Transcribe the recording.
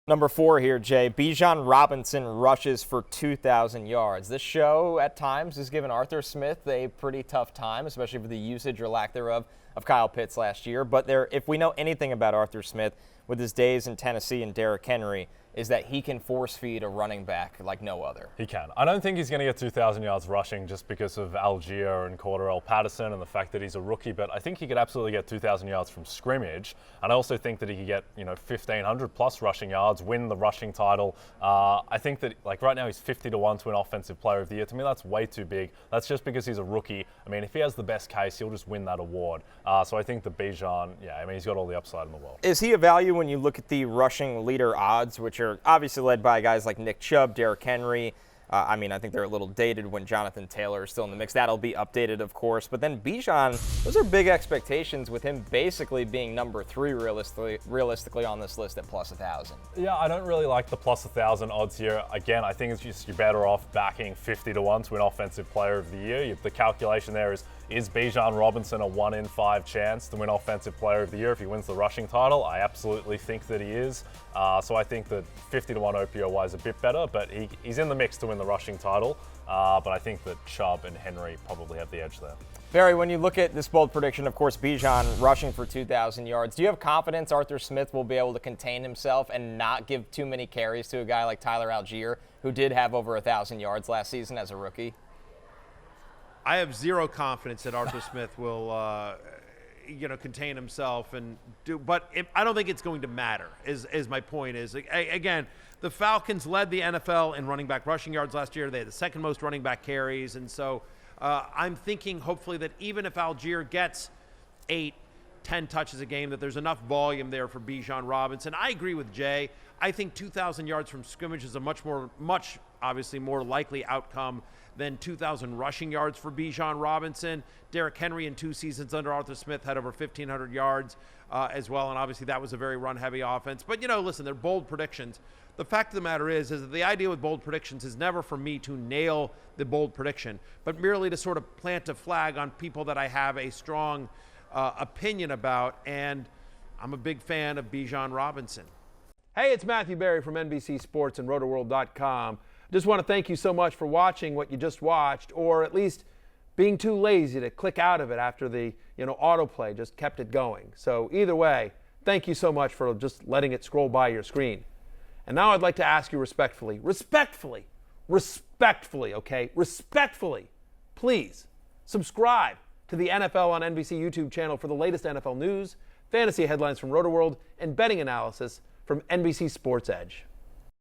Number 4 here, Jay. Bijan Robinson rushes for 2,000 yards. This show at times has given Arthur Smith a pretty tough time, especially for the usage or lack thereof of Kyle Pitts last year. But if we know anything about Arthur Smith with his days in Tennessee and Derrick Henry, is that he can force feed a running back like no other. He can. I don't think he's going to get 2,000 yards rushing just because of Algier and Cordarrelle Patterson and the fact that he's a rookie, but I think he could absolutely get 2,000 yards from scrimmage. And I also think that he could get, 1,500 plus rushing yards, win the rushing title. I think that, right now he's 50-1 to win Offensive Player of the Year. To me, that's way too big. That's just because he's a rookie. I mean, if he has the best case, he'll just win that award. So I think that Bijan, he's got all the upside in the world. Is he a value when you look at the rushing leader odds, which are obviously led by guys like Nick Chubb, Derrick Henry? I think they're a little dated when Jonathan Taylor is still in the mix. That'll be updated, of course. But then Bijan, those are big expectations with him basically being number 3 realistically on this list at plus 1,000. Yeah, I don't really like the plus 1,000 odds here. Again, I think it's just you're better off backing 50-1 to win Offensive Player of the Year. The calculation there is Bijan Robinson a 1 in 5 chance to win Offensive Player of the Year if he wins the rushing title? I absolutely think that he is. So I think that 50-1 OPOY is a bit better, but he's in the mix to win the rushing title. But I think that Chubb and Henry probably have the edge there. Barry, when you look at this bold prediction, of course, Bijan rushing for 2,000 yards, do you have confidence Arthur Smith will be able to contain himself and not give too many carries to a guy like Tyler Algier, who did have over 1,000 yards last season as a rookie? I have zero confidence that Arthur Smith will, contain himself and do. But I don't think it's going to matter. Is my point is again, the Falcons led the NFL in running back rushing yards last year. They had the second most running back carries, and so I'm thinking hopefully that even if Algier gets 8-10 touches a game, that there's enough volume there for Bijan Robinson. I agree with Jay. I think 2,000 yards from scrimmage is a much obviously more likely outcome than 2,000 rushing yards for Bijan Robinson. Derrick Henry in 2 seasons under Arthur Smith had over 1,500 yards as well, and obviously that was a very run-heavy offense. But, listen, they're bold predictions. The fact of the matter is that the idea with bold predictions is never for me to nail the bold prediction, but merely to sort of plant a flag on people that I have a strong opinion about, and I'm a big fan of Bijan Robinson. Hey, it's Matthew Berry from NBC Sports and Rotoworld.com. Just want to thank you so much for watching what you just watched, or at least being too lazy to click out of it after the autoplay just kept it going. So either way, thank you so much for just letting it scroll by your screen. And now I'd like to ask you respectfully, please subscribe to the NFL on NBC YouTube channel for the latest NFL news, fantasy headlines from Rotoworld, and betting analysis from NBC Sports Edge.